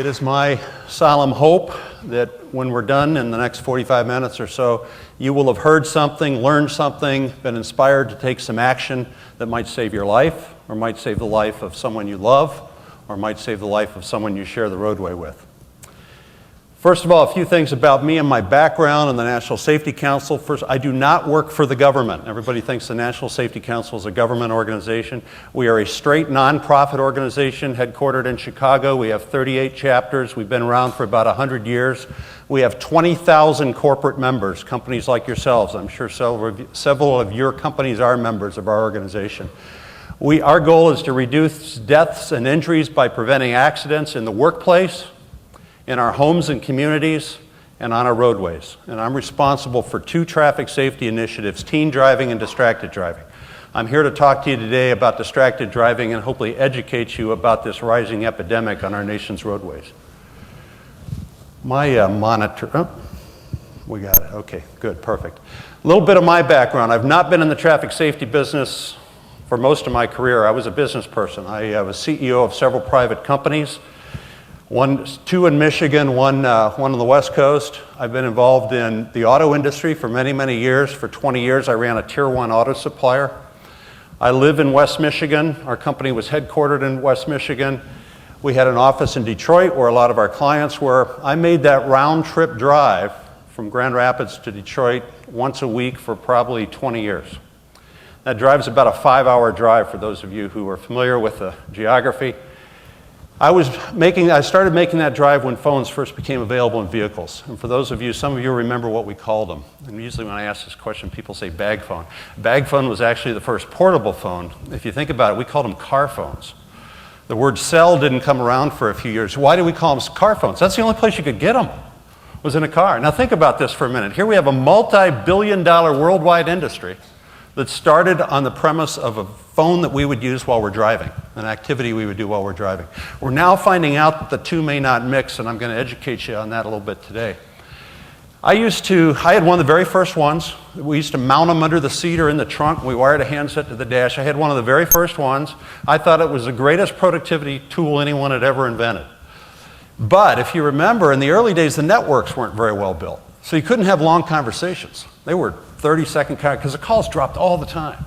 It is my solemn hope that when we're done in the next 45 minutes or so, you will have heard something, learned something, been inspired to take some action that might save your life, or might save the life of someone you love, or might save the life of someone you share the roadway with. First of all, a few things about me and my background in the National Safety Council. First, I do not work for the government. Everybody thinks the National Safety Council is a government organization. We are a straight nonprofit organization headquartered in Chicago. We have 38 chapters. We've been around for about 100 years. We have 20,000 corporate members, companies like yourselves. I'm sure several of your companies are members of our organization. Our goal is to reduce deaths and injuries by preventing accidents in the workplace, in our homes and communities, and on our roadways. And I'm responsible for 2 traffic safety initiatives, teen driving and distracted driving. I'm here to talk to you today about distracted driving and hopefully educate you about this rising epidemic on our nation's roadways. My monitor, we got it, okay, good, perfect. A little bit of my background. I've not been in the traffic safety business for most of my career. I was a business person. I was CEO of several private companies. 2 in Michigan, one on the West Coast. I've been involved in the auto industry for many, many years. For 20 years, I ran a Tier 1 auto supplier. I live in West Michigan. Our company was headquartered in West Michigan. We had an office in Detroit where a lot of our clients were. I made that round-trip drive from Grand Rapids to Detroit once a week for probably 20 years. That drive's about a 5-hour drive for those of you who are familiar with the geography. I started making that drive when phones first became available in vehicles. And for those of you, some of you remember what we called them. And usually when I ask this question, people say bag phone. Bag phone was actually the first portable phone. If you think about it, we called them car phones. The word cell didn't come around for a few years. Why do we call them car phones? That's the only place you could get them, was in a car. Now think about this for a minute. Here we have a multi-billion-dollar worldwide industry that started on the premise of a phone that we would use while we're driving, an activity we would do while we're driving. We're now finding out that the two may not mix, and I'm going to educate you on that a little bit today. I had one of the very first ones. We used to mount them under the seat or in the trunk. We wired a handset to the dash. I had one of the very first ones. I thought it was the greatest productivity tool anyone had ever invented. But if you remember, in the early days, the networks weren't very well built. So you couldn't have long conversations. They were 30-second because the calls dropped all the time.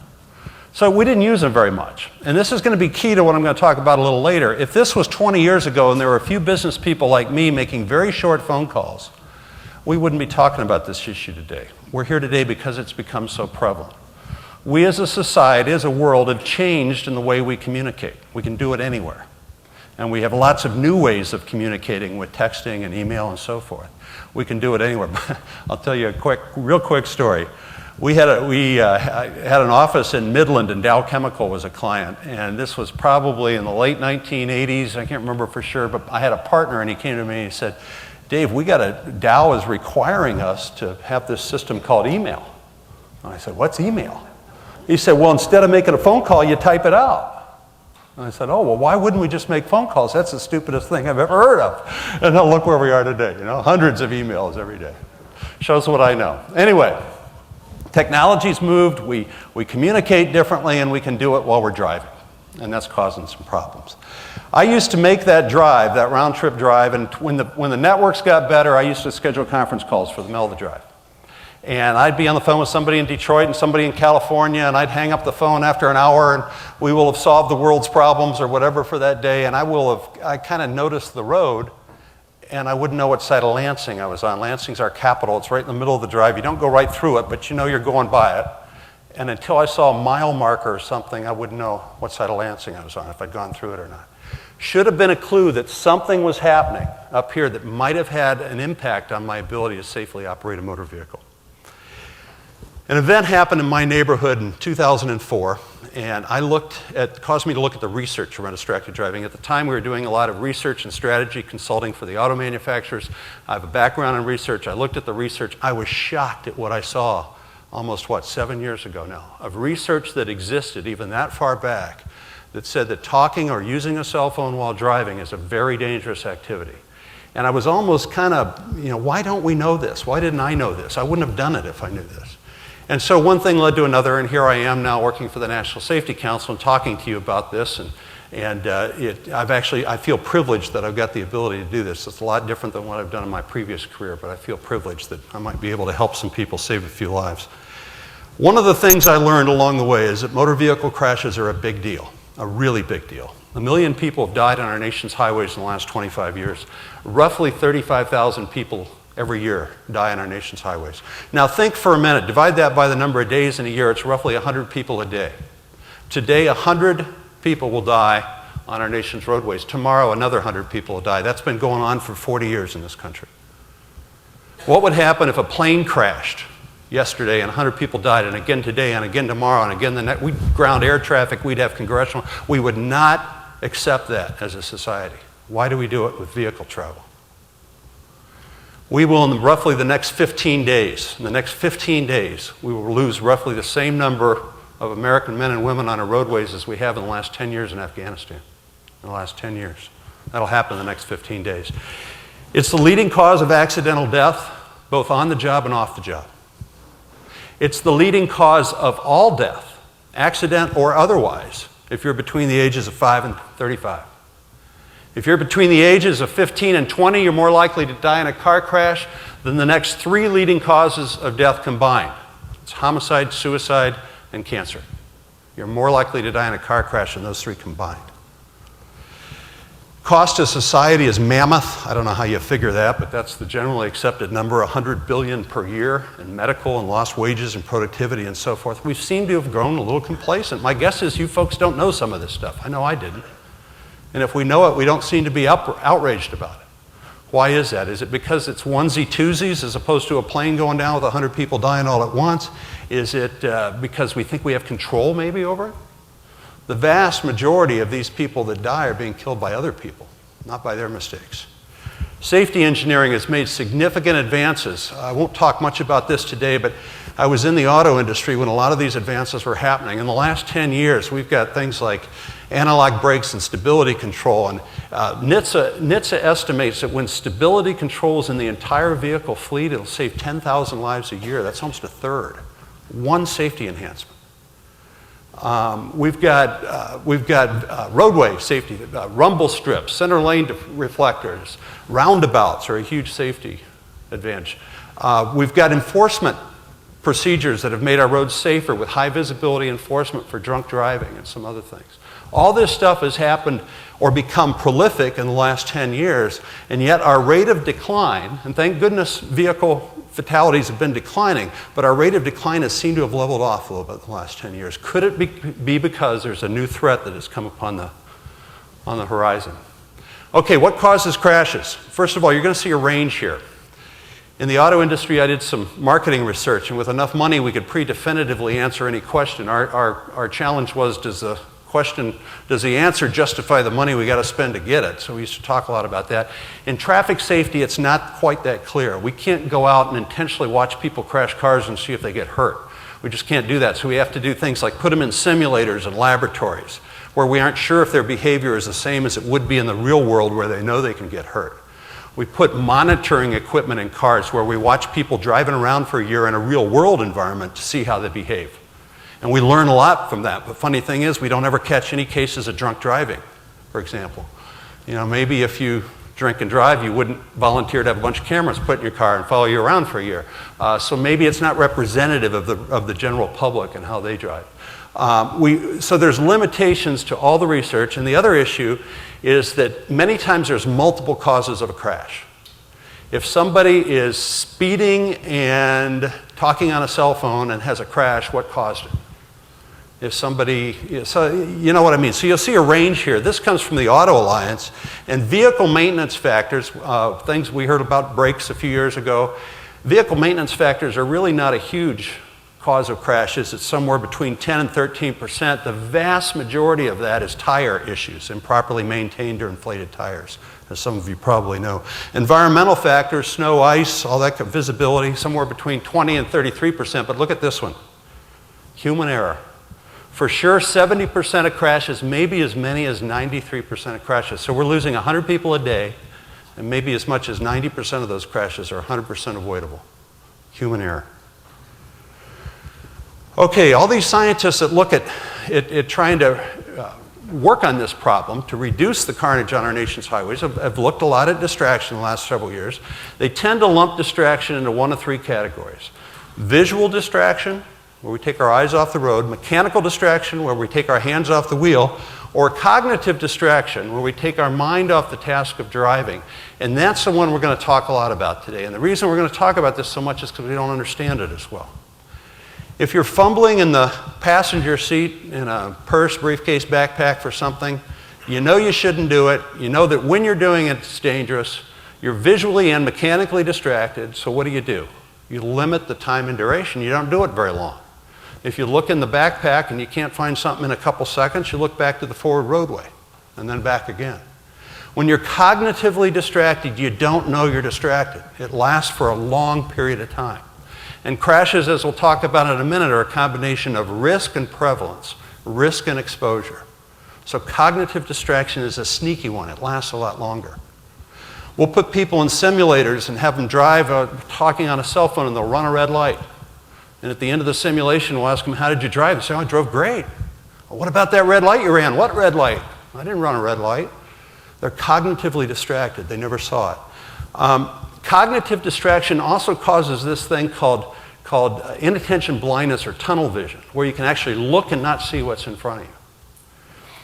So we didn't use them very much. And this is going to be key to what I'm going to talk about a little later. If this was 20 years ago and there were a few business people like me making very short phone calls, we wouldn't be talking about this issue today. We're here today because it's become so prevalent. We as a society, as a world, have changed in the way we communicate. We can do it anywhere. And we have lots of new ways of communicating with texting and email and so forth. We can do it anywhere. I'll tell you a real quick story. We had an office in Midland, and Dow Chemical was a client, and this was probably in the late 1980s. I can't remember for sure, but I had a partner, and he came to me and he said, "Dave, Dow is requiring us to have this system called email." And I said, "What's email?" He said, "Well, instead of making a phone call, you type it out." And I said, "Oh, well, why wouldn't we just make phone calls? That's the stupidest thing I've ever heard of." And now look where we are today, hundreds of emails every day. Shows what I know. Anyway, technology's moved, we communicate differently, and we can do it while we're driving. And that's causing some problems. I used to make that drive, that round-trip drive, and when the networks got better, I used to schedule conference calls for the middle of the drive. And I'd be on the phone with somebody in Detroit and somebody in California, and I'd hang up the phone after an hour, and we will have solved the world's problems or whatever for that day, and I kind of noticed the road, and I wouldn't know what side of Lansing I was on. Lansing's our capital. It's right in the middle of the drive. You don't go right through it, but you know you're going by it. And until I saw a mile marker or something, I wouldn't know what side of Lansing I was on, if I'd gone through it or not. Should have been a clue that something was happening up here that might have had an impact on my ability to safely operate a motor vehicle. An event happened in my neighborhood in 2004, and it caused me to look at the research around distracted driving. At the time, we were doing a lot of research and strategy consulting for the auto manufacturers. I have a background in research. I looked at the research. I was shocked at what I saw almost, 7 years ago now, of research that existed even that far back that said that talking or using a cell phone while driving is a very dangerous activity. And I was almost kind of, why don't we know this? Why didn't I know this? I wouldn't have done it if I knew this. And so one thing led to another, and here I am now working for the National Safety Council and talking to you about this. And I feel privileged that I've got the ability to do this. It's a lot different than what I've done in my previous career, but I feel privileged that I might be able to help some people save a few lives. One of the things I learned along the way is that motor vehicle crashes are a big deal, a really big deal. 1 million people have died on our nation's highways in the last 25 years. Roughly 35,000 people every year die on our nation's highways. Now think for a minute, divide that by the number of days in a year, it's roughly 100 people a day. Today, 100 people will die on our nation's roadways. Tomorrow, another 100 people will die. That's been going on for 40 years in this country. What would happen if a plane crashed yesterday and 100 people died, and again today, and again tomorrow, and again the next? We'd ground air traffic, we'd have congressional. We would not accept that as a society. Why do we do it with vehicle travel? We will, in roughly the next 15 days, we will lose roughly the same number of American men and women on our roadways as we have in the last 10 years in Afghanistan. In the last 10 years. That'll happen in the next 15 days. It's the leading cause of accidental death, both on the job and off the job. It's the leading cause of all death, accident or otherwise, if you're between the ages of 5 and 35. If you're between the ages of 15 and 20, you're more likely to die in a car crash than the next 3 leading causes of death combined. It's homicide, suicide, and cancer. You're more likely to die in a car crash than those 3 combined. Cost to society is Mammoth. I don't know how you figure that, but that's the generally accepted number, $100 billion per year in medical and lost wages and productivity and so forth. We seem to have grown a little complacent. My guess is you folks don't know some of this stuff. I know I didn't. And if we know it, we don't seem to be outraged about it. Why is that? Is it because it's onesie-twosies as opposed to a plane going down with 100 people dying all at once? Is it because we think we have control maybe over it? The vast majority of these people that die are being killed by other people, not by their mistakes. Safety engineering has made significant advances. I won't talk much about this today, but I was in the auto industry when a lot of these advances were happening. In the last 10 years, we've got things like analog brakes and stability control. And NHTSA estimates that when stability control is in the entire vehicle fleet, it'll save 10,000 lives a year. That's almost a third. One safety enhancement. We've got roadway safety, rumble strips, center lane reflectors, roundabouts are a huge safety advantage. We've got enforcement procedures that have made our roads safer with high visibility enforcement for drunk driving and some other things. All this stuff has happened or become prolific in the last 10 years, and yet our rate of decline, and thank goodness vehicle fatalities have been declining, but our rate of decline has seemed to have leveled off a little bit in the last 10 years. Could it be because there's a new threat that has come upon on the horizon? Okay, what causes crashes? First of all, you're going to see a range here. In the auto industry, I did some marketing research, and with enough money, we could pretty-definitively answer any question. Our challenge was, does the answer justify the money we got to spend to get it? So we used to talk a lot about that. In traffic safety, it's not quite that clear. We can't go out and intentionally watch people crash cars and see if they get hurt. We just can't do that. So we have to do things like put them in simulators and laboratories where we aren't sure if their behavior is the same as it would be in the real world where they know they can get hurt. We put monitoring equipment in cars where we watch people driving around for a year in a real world environment to see how they behave. And we learn a lot from that. But funny thing is, we don't ever catch any cases of drunk driving, for example. You know, maybe if you drink and drive, you wouldn't volunteer to have a bunch of cameras put in your car and follow you around for a year. So maybe it's not representative of the general public and how they drive. So there's limitations to all the research. And the other issue is that many times there's multiple causes of a crash. If somebody is speeding and talking on a cell phone and has a crash, what caused it? If somebody, so you know what I mean. So you'll see a range here. This comes from the Auto Alliance. And vehicle maintenance factors, things we heard about brakes a few years ago, vehicle maintenance factors are really not a huge cause of crashes. It's somewhere between 10 and 13%. The vast majority of that is tire issues, improperly maintained or inflated tires, as some of you probably know. Environmental factors, snow, ice, all that visibility, somewhere between 20 and 33%. But look at this one, human error. For sure, 70% of crashes, maybe as many as 93% of crashes. So we're losing 100 people a day, and maybe as much as 90% of those crashes are 100% avoidable. Human error. Okay, all these scientists that look at trying to work on this problem to reduce the carnage on our nation's highways have looked a lot at distraction in the last several years. They tend to lump distraction into 1 of 3 categories. Visual distraction, where we take our eyes off the road, mechanical distraction, where we take our hands off the wheel, or cognitive distraction, where we take our mind off the task of driving. And that's the one we're going to talk a lot about today. And the reason we're going to talk about this so much is because we don't understand it as well. If you're fumbling in the passenger seat in a purse, briefcase, backpack for something, you know you shouldn't do it. You know that when you're doing it, it's dangerous. You're visually and mechanically distracted, so what do? You limit the time and duration. You don't do it very long. If you look in the backpack and you can't find something in a couple seconds, you look back to the forward roadway and then back again. When you're cognitively distracted, you don't know you're distracted. It lasts for a long period of time. And crashes, as we'll talk about in a minute, are a combination of risk and prevalence, risk and exposure. So cognitive distraction is a sneaky one. It lasts a lot longer. We'll put people in simulators and have them drive talking on a cell phone, and they'll run a red light. And at the end of the simulation, we'll ask them, how did you drive? They say, oh, I drove great. Well, what about that red light you ran? What red light? I didn't run a red light. They're cognitively distracted. They never saw it. Cognitive distraction also causes this thing called inattention blindness or tunnel vision, where you can actually look and not see what's in front of you.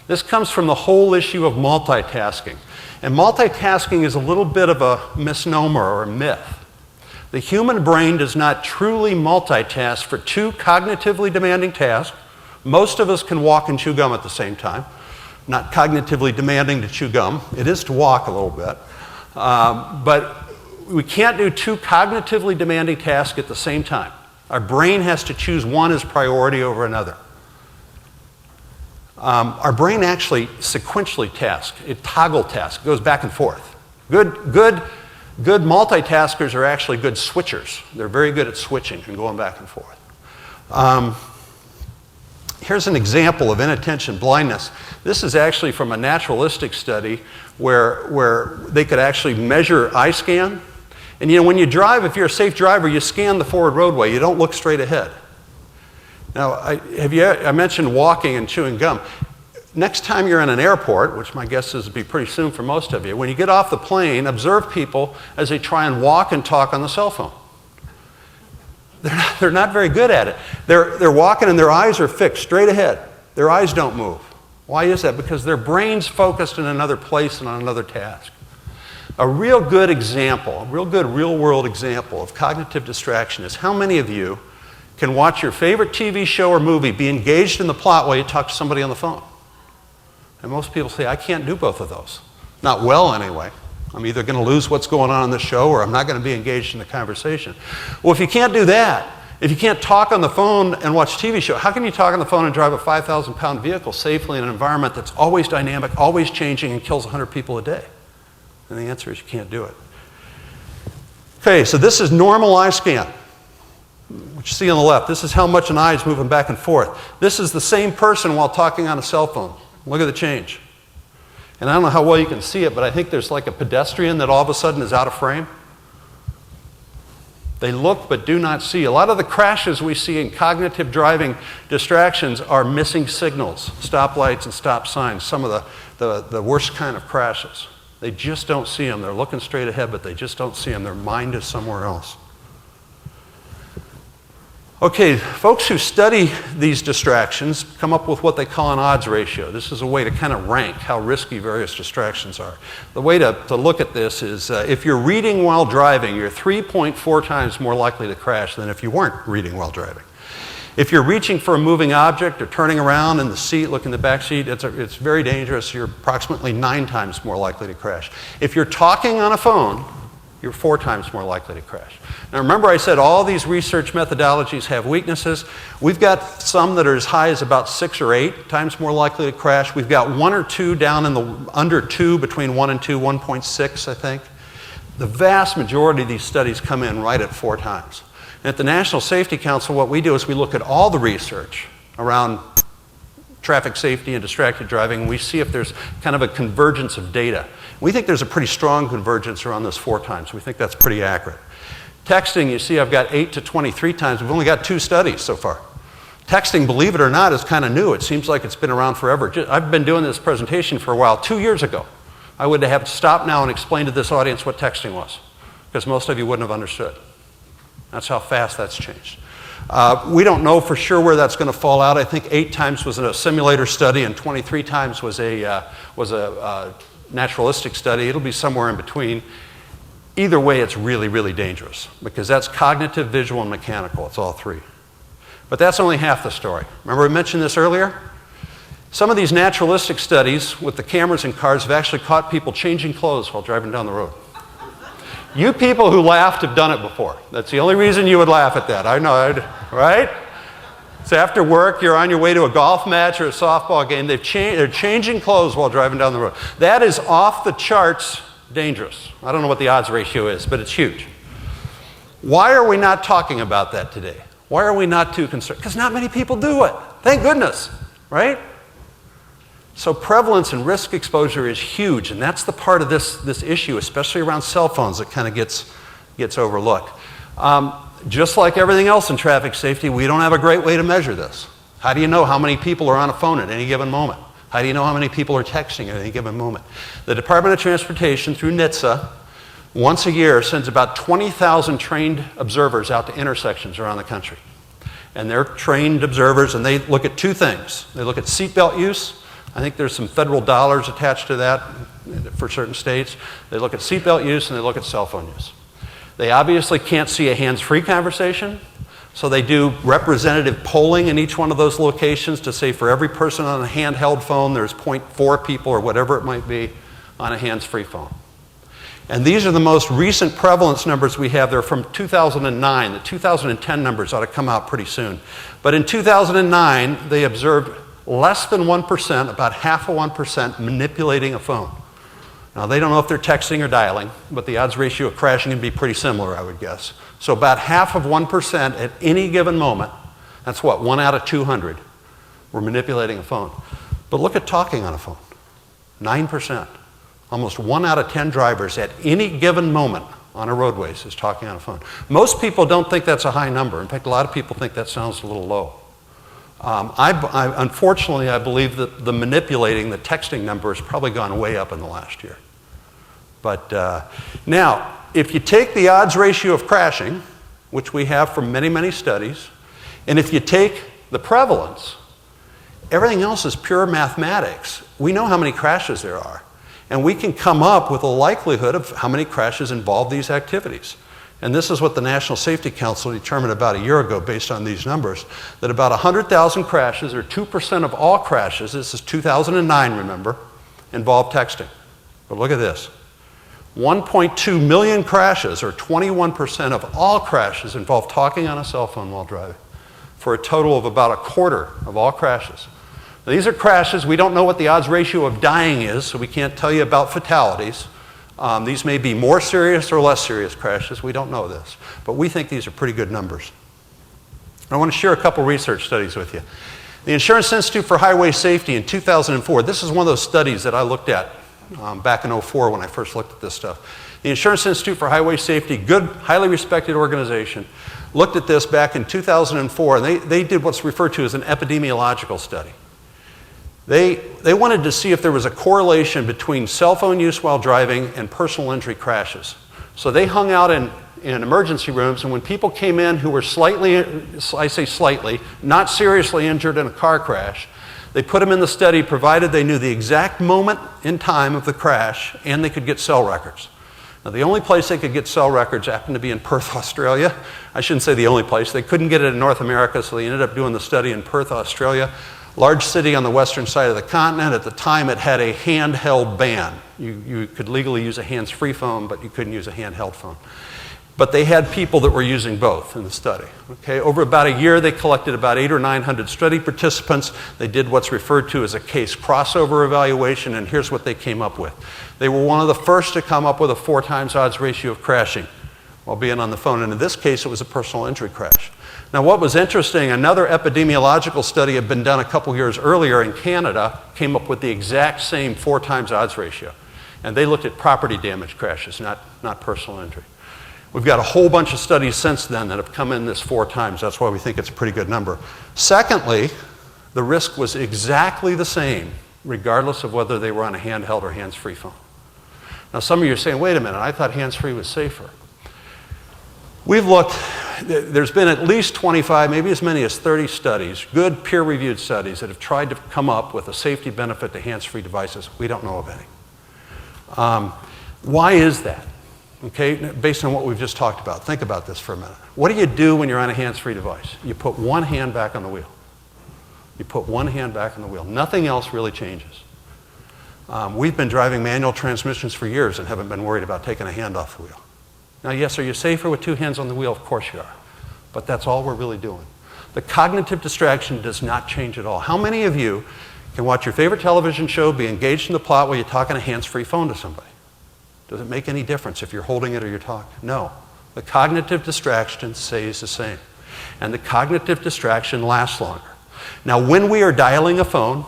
This comes from the whole issue of multitasking. And multitasking is a little bit of a misnomer or a myth. The human brain does not truly multitask for 2 cognitively demanding tasks. Most of us can walk and chew gum at the same time. Not cognitively demanding to chew gum. It is to walk a little bit. But we can't do 2 cognitively demanding tasks at the same time. Our brain has to choose one as priority over another. Our brain actually sequentially tasks. It toggle tasks, goes back and forth. Good multitaskers are actually good switchers. They're very good at switching and going back and forth. Here's an example of inattention blindness. This is actually from a naturalistic study where they could actually measure eye scan. And you know, when you drive, if you're a safe driver, you scan the forward roadway. You don't look straight ahead. Now, I mentioned walking and chewing gum. Next time you're in an airport, which my guess is will be pretty soon for most of you, when you get off the plane, observe people as they try and walk and talk on the cell phone. They're not very good at it. They're walking and their eyes are fixed straight ahead. Their eyes don't move. Why is that? Because their brain's focused in another place and on another task. A real good example, a real good real-world example of cognitive distraction is how many of you can watch your favorite TV show or movie, be engaged in the plot while you talk to somebody on the phone? And most people say, I can't do both of those. Not well, anyway. I'm either going to lose what's going on in the show or I'm not going to be engaged in the conversation. Well, if you can't do that, if you can't talk on the phone and watch TV show, how can you talk on the phone and drive a 5,000-pound vehicle safely in an environment that's always dynamic, always changing, and kills 100 people a day? And the answer is you can't do it. Okay, so this is normal eye scan, which you see on the left. This is how much an eye is moving back and forth. This is the same person while talking on a cell phone. Look at the change. And I don't know how well you can see it, but I think there's like a pedestrian that all of a sudden is out of frame. They look but do not see. A lot of the crashes we see in cognitive driving distractions are missing signals, stoplights and stop signs, some of the worst kind of crashes. They just don't see them. They're looking straight ahead, but they just don't see them. Their mind is somewhere else. Okay, folks who study these distractions come up with what they call an odds ratio. This is a way to kind of rank how risky various distractions are. The way to look at this is if you're reading while driving, you're 3.4 times more likely to crash than if you weren't reading while driving. If you're reaching for a moving object or turning around in the seat, look in the back seat, it's very dangerous. You're approximately 9 times more likely to crash. If you're talking on a phone, you're 4 times more likely to crash. Now remember I said all these research methodologies have weaknesses. We've got some that are as high as about 6 or 8 times more likely to crash. We've got 1 or 2 down in the under 2, between 1 and 2, 1.6 I think. The vast majority of these studies come in right at 4 times. And at the National Safety Council, what we do is we look at all the research around traffic safety and distracted driving, and we see if there's kind of a convergence of data. We think there's a pretty strong convergence around this 4 times. We think that's pretty accurate. Texting, you see I've got 8 to 23 times. We've only got 2 studies so far. Texting, believe it or not, is kind of new. It seems like it's been around forever. I've been doing this presentation for a while. 2 years ago, I would have to stop now and explain to this audience what texting was, because most of you wouldn't have understood. That's how fast that's changed. We don't know for sure where that's going to fall out. I think 8 times was a simulator study and 23 times was a naturalistic study. It'll be somewhere in between. Either way, it's really, really dangerous, because that's cognitive, visual, and mechanical. It's all three. But that's only half the story. Remember I mentioned this earlier? Some of these naturalistic studies with the cameras in cars have actually caught people changing clothes while driving down the road. You people who laughed have done it before. That's the only reason you would laugh at that. I know, right? It's after work, you're on your way to a golf match or a softball game. They're changing clothes while driving down the road. That is off the charts dangerous. I don't know what the odds ratio is, but it's huge. Why are we not talking about that today? Why are we not too concerned? Because not many people do it. Thank goodness, right? So prevalence and risk exposure is huge, and that's the part of this issue, especially around cell phones, that kind of gets overlooked. Just like everything else in traffic safety, we don't have a great way to measure this. How do you know how many people are on a phone at any given moment? How do you know how many people are texting at any given moment? The Department of Transportation, through NHTSA, once a year sends about 20,000 trained observers out to intersections around the country. And they're trained observers, and they look at 2 things. They look at seatbelt use. I think there's some federal dollars attached to that for certain states. They look at seatbelt use, and they look at cell phone use. They obviously can't see a hands-free conversation, so they do representative polling in each one of those locations to say for every person on a handheld phone, there's 0.4 people or whatever it might be on a hands-free phone. And these are the most recent prevalence numbers we have. They're from 2009. The 2010 numbers ought to come out pretty soon. But in 2009, they observed less than 1%, about half of 1%, manipulating a phone. Now, they don't know if they're texting or dialing, but the odds ratio of crashing can be pretty similar, I would guess. So about half of 1% at any given moment, that's what, 1 out of 200, were manipulating a phone. But look at talking on a phone, 9%. Almost 1 out of 10 drivers at any given moment on a roadways is talking on a phone. Most people don't think that's a high number. In fact, a lot of people think that sounds a little low. Unfortunately, I believe that the manipulating, the texting number has probably gone way up in the last year. But now, if you take the odds ratio of crashing, which we have from many, many studies, and if you take the prevalence, everything else is pure mathematics. We know how many crashes there are, and we can come up with a likelihood of how many crashes involve these activities. And this is what the National Safety Council determined about a year ago based on these numbers, that about 100,000 crashes, or 2% of all crashes, this is 2009, remember, involve texting. But look at this. 1.2 million crashes, or 21% of all crashes, involve talking on a cell phone while driving, for a total of about 1/4 of all crashes. Now, these are crashes. We don't know what the odds ratio of dying is, so we can't tell you about fatalities. These may be more serious or less serious crashes. We don't know this. But we think these are pretty good numbers. I want to share a couple research studies with you. The Insurance Institute for Highway Safety in 2004, this is one of those studies that I looked at back in 2004 when I first looked at this stuff. The Insurance Institute for Highway Safety, good, highly respected organization, looked at this back in 2004, and they did what's referred to as an epidemiological study. They wanted to see if there was a correlation between cell phone use while driving and personal injury crashes. So they hung out in emergency rooms, and when people came in who were slightly, I say slightly, not seriously injured in a car crash, they put them in the study provided they knew the exact moment in time of the crash and they could get cell records. Now, the only place they could get cell records happened to be in Perth, Australia. I shouldn't say the only place. They couldn't get it in North America, so they ended up doing the study in Perth, Australia. Large city on the western side of the continent. At the time, it had a handheld ban. You could legally use a hands-free phone, but you couldn't use a handheld phone. But they had people that were using both in the study. Okay? Over about a year, they collected about 800 or 900 study participants. They did what's referred to as a case crossover evaluation, and here's what they came up with. They were one of the first to come up with a 4 times odds ratio of crashing while being on the phone, and in this case, it was a personal injury crash. Now, what was interesting, another epidemiological study had been done a couple years earlier in Canada, came up with the exact same 4 times odds ratio. And they looked at property damage crashes, not personal injury. We've got a whole bunch of studies since then that have come in this 4 times. That's why we think it's a pretty good number. Secondly, the risk was exactly the same, regardless of whether they were on a handheld or hands-free phone. Now, some of you are saying, wait a minute, I thought hands-free was safer. We've looked, there's been at least 25, maybe as many as 30 studies, good peer-reviewed studies that have tried to come up with a safety benefit to hands-free devices. We don't know of any. Why is that? Okay, based on what we've just talked about. Think about this for a minute. What do you do when you're on a hands-free device? You put one hand back on the wheel. You put one hand back on the wheel. Nothing else really changes. We've been driving manual transmissions for years and haven't been worried about taking a hand off the wheel. Now, yes, are you safer with 2 hands on the wheel? Of course you are. But that's all we're really doing. The cognitive distraction does not change at all. How many of you can watch your favorite television show, be engaged in the plot while you're talking a hands-free phone to somebody? Does it make any difference if you're holding it or you're talking? No. The cognitive distraction stays the same. And the cognitive distraction lasts longer. Now, when we are dialing a phone,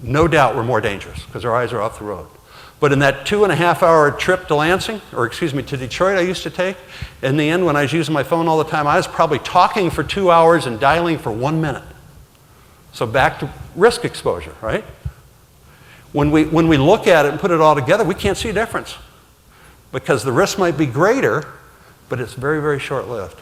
no doubt we're more dangerous because our eyes are off the road. But in that 2.5-hour trip to Lansing, or excuse me, to Detroit I used to take, in the end when I was using my phone all the time, I was probably talking for 2 hours and dialing for 1 minute. So back to risk exposure, right? When we look at it and put it all together, we can't see a difference. Because the risk might be greater, but it's very, very short-lived.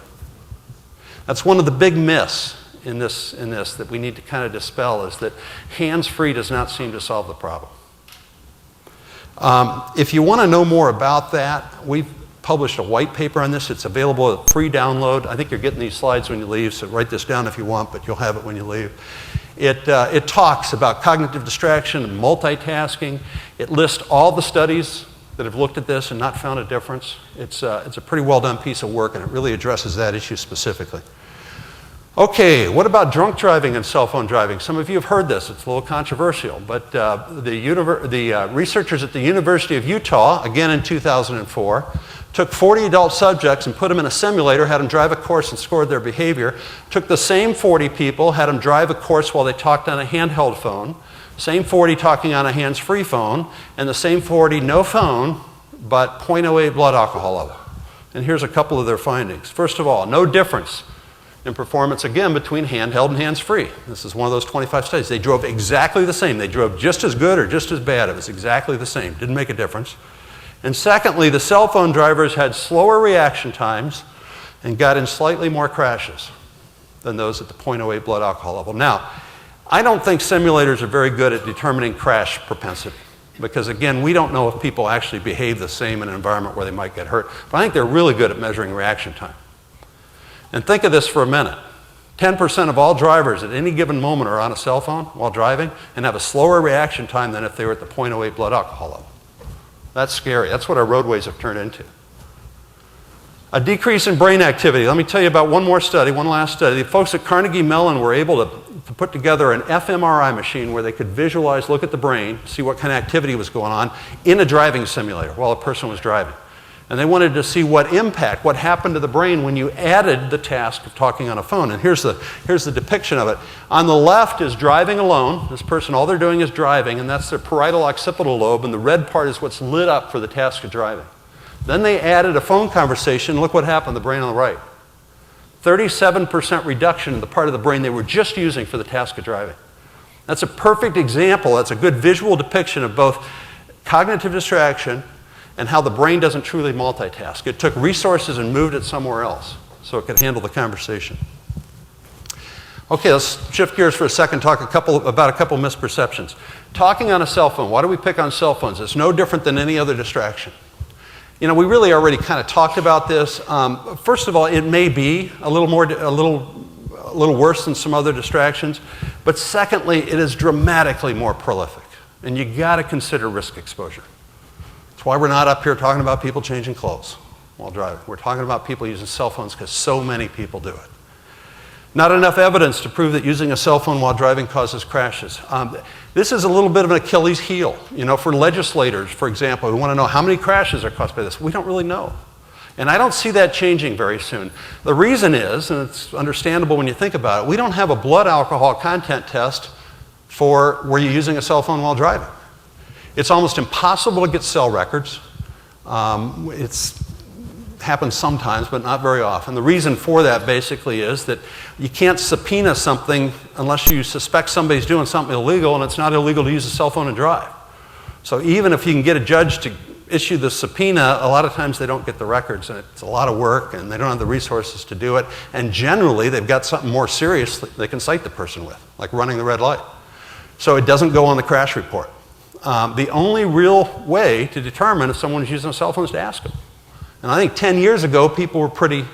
That's one of the big myths in this that we need to kind of dispel, is that hands-free does not seem to solve the problem. If you want to know more about that, we've published a white paper on this. It's available at free download. I think you're getting these slides when you leave, so write this down if you want, but you'll have it when you leave. It talks about cognitive distraction and multitasking. It lists all the studies that have looked at this and not found a difference. It's a pretty well done piece of work, and it really addresses that issue specifically. Okay, what about drunk driving and cell phone driving? Some of you have heard this. It's a little controversial, but the researchers at the University of Utah, again in 2004, took 40 adult subjects and put them in a simulator, had them drive a course and scored their behavior, took the same 40 people, had them drive a course while they talked on a handheld phone, same 40 talking on a hands-free phone, and the same 40 no phone, but 0.08 blood alcohol level. And here's a couple of their findings. First of all, no difference in performance, again, between handheld and hands-free. This is one of those 25 studies. They drove exactly the same. They drove just as good or just as bad. It was exactly the same. Didn't make a difference. And secondly, the cell phone drivers had slower reaction times and got in slightly more crashes than those at the 0.08 blood alcohol level. Now, I don't think simulators are very good at determining crash propensity because, again, we don't know if people actually behave the same in an environment where they might get hurt. But I think they're really good at measuring reaction time. And think of this for a minute. 10% of all drivers at any given moment are on a cell phone while driving and have a slower reaction time than if they were at the 0.08 blood alcohol level. That's scary. That's what our roadways have turned into. A decrease in brain activity. Let me tell you about one more study, one last study. The folks at Carnegie Mellon were able to put together an fMRI machine where they could visualize, look at the brain, see what kind of activity was going on in a driving simulator while a person was driving. And they wanted to see what impact, what happened to the brain when you added the task of talking on a phone. And here's the depiction of it. On the left is driving alone. This person, all they're doing is driving, and that's their parietal occipital lobe, and the red part is what's lit up for the task of driving. Then they added a phone conversation. Look what happened, the brain on the right. 37% reduction in the part of the brain they were just using for the task of driving. That's a perfect example. That's a good visual depiction of both cognitive distraction and how the brain doesn't truly multitask. It took resources and moved it somewhere else so it could handle the conversation. Okay, let's shift gears for a second, talk about a couple misperceptions. Talking on a cell phone. Why do we pick on cell phones? It's no different than any other distraction. You know, we really already kind of talked about this. First of all, it may be a little worse than some other distractions, but secondly, it is dramatically more prolific, and you got to consider risk exposure. That's why we're not up here talking about people changing clothes while driving. We're talking about people using cell phones because so many people do it. Not enough evidence to prove that using a cell phone while driving causes crashes. This is a little bit of an Achilles heel, you know, for legislators, for example, who want to know how many crashes are caused by this. We don't really know. And I don't see that changing very soon. The reason is, and it's understandable when you think about it, we don't have a blood alcohol content test for where you're using a cell phone while driving. It's almost impossible to get cell records. It's happens sometimes, but not very often. The reason for that basically is that you can't subpoena something unless you suspect somebody's doing something illegal, and it's not illegal to use a cell phone and drive. So even if you can get a judge to issue the subpoena, a lot of times they don't get the records, and it's a lot of work, and they don't have the resources to do it. And generally, they've got something more serious that they can cite the person with, like running the red light. So it doesn't go on the crash report. The only real way to determine if someone is using a cell phone is to ask them. And I think 10 years ago, people were pretty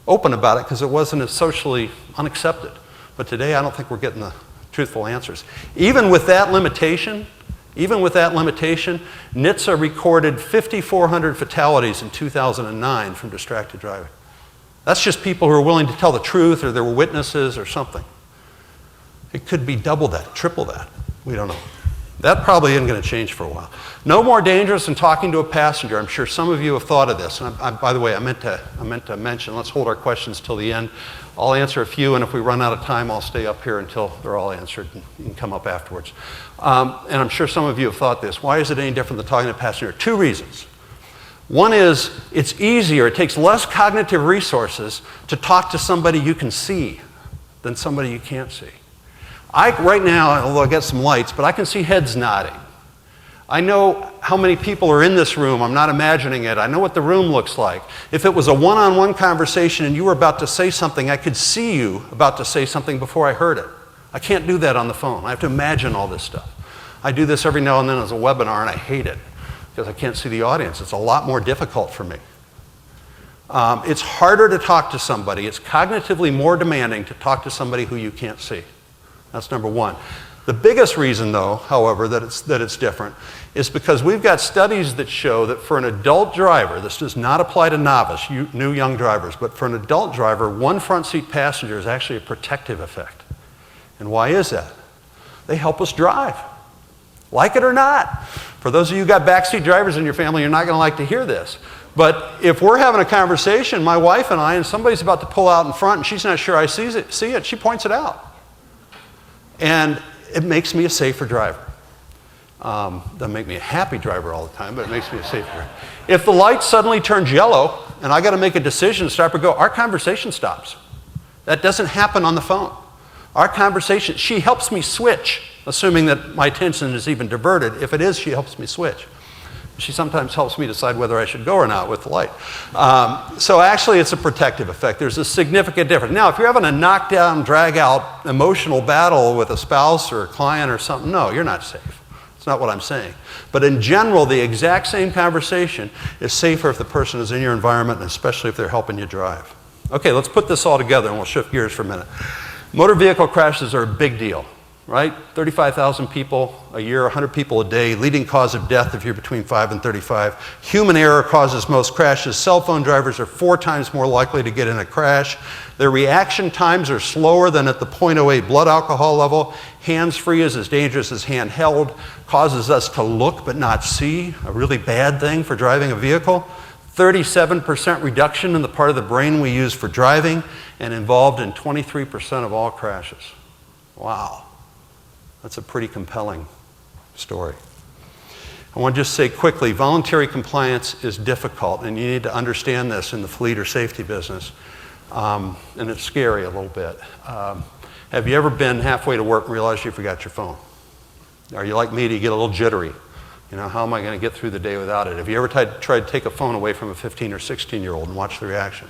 open about it because it wasn't as socially unaccepted. But today, I don't think we're getting the truthful answers. Even with that limitation, NHTSA recorded 5,400 fatalities in 2009 from distracted driving. That's just people who are willing to tell the truth, or there were witnesses or something. It could be double that, triple that. We don't know. That probably isn't going to change for a while. No more dangerous than talking to a passenger. I'm sure some of you have thought of this. And by the way, I meant to mention, let's hold our questions till the end. I'll answer a few, and if we run out of time, I'll stay up here until they're all answered, and you can come up afterwards. And I'm sure some of you have thought this. Why is it any different than talking to a passenger? Two reasons. One is it's easier, it takes less cognitive resources to talk to somebody you can see than somebody you can't see. Right now, although I got some lights, but I can see heads nodding. I know how many people are in this room. I'm not imagining it. I know what the room looks like. If it was a one-on-one conversation and you were about to say something, I could see you about to say something before I heard it. I can't do that on the phone. I have to imagine all this stuff. I do this every now and then as a webinar, and I hate it because I can't see the audience. It's a lot more difficult for me. It's harder to talk to somebody. It's cognitively more demanding to talk to somebody who you can't see. That's number one. The biggest reason, though, however, that it's different is because we've got studies that show that for an adult driver, this does not apply to novice, new young drivers, but for an adult driver, one front seat passenger is actually a protective effect. And why is that? They help us drive, like it or not. For those of you who got backseat drivers in your family, you're not going to like to hear this. But if we're having a conversation, my wife and I, and somebody's about to pull out in front and she's not sure I see it, she points it out. And it makes me a safer driver. Doesn't make me a happy driver all the time, but it makes me a safer driver. If the light suddenly turns yellow and I got to make a decision, stop or go, our conversation stops. That doesn't happen on the phone. Our conversation, she helps me switch, assuming that my attention is even diverted. If it is, she helps me switch. She sometimes helps me decide whether I should go or not with the light. So actually, it's a protective effect. There's a significant difference. Now, if you're having a knockdown, drag-out emotional battle with a spouse or a client or something, no, you're not safe. It's not what I'm saying. But in general, the exact same conversation is safer if the person is in your environment, and especially if they're helping you drive. Okay, let's put this all together, and we'll shift gears for a minute. Motor vehicle crashes are a big deal. Right? 35,000 people a year, 100 people a day, leading cause of death if you're between 5 and 35. Human error causes most crashes. Cell phone drivers are 4 times more likely to get in a crash. Their reaction times are slower than at the 0.08 blood alcohol level. Hands-free is as dangerous as handheld, causes us to look but not see, a really bad thing for driving a vehicle. 37% reduction in the part of the brain we use for driving, and involved in 23% of all crashes. Wow. That's a pretty compelling story. I want to just say quickly, voluntary compliance is difficult, and you need to understand this in the fleet or safety business. And it's scary a little bit. Have you ever been halfway to work and realized you forgot your phone? Are you like me? Do you get a little jittery? You know, how am I going to get through the day without it? Have you ever tried to take a phone away from a 15 or 16-year-old and watch the reaction?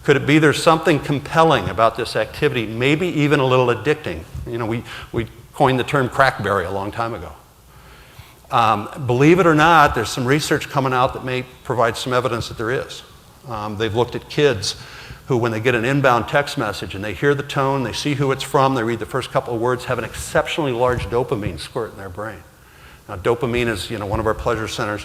Could it be there's something compelling about this activity, maybe even a little addicting? You know, we coined the term crackberry a long time ago. Believe it or not, there's some research coming out that may provide some evidence that there is. They've looked at kids who, when they get an inbound text message and they hear the tone, they see who it's from, they read the first couple of words, have an exceptionally large dopamine squirt in their brain. Now, dopamine is, one of our pleasure centers.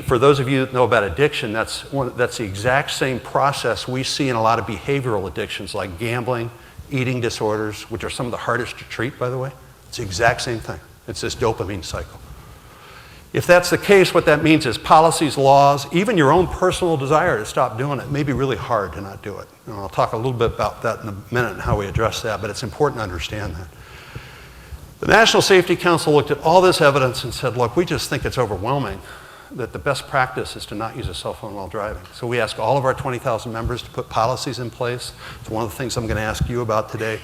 For those of you that know about addiction, that's the exact same process we see in a lot of behavioral addictions like gambling, eating disorders, which are some of the hardest to treat, by the way. It's the exact same thing. It's this dopamine cycle. If that's the case, what that means is policies, laws, even your own personal desire to stop doing it may be really hard to not do it. And I'll talk a little bit about that in a minute and how we address that, but it's important to understand that. The National Safety Council looked at all this evidence and said, look, we just think it's overwhelming. that the best practice is to not use a cell phone while driving. So we ask all of our 20,000 members to put policies in place. It's one of the things I'm going to ask you about today.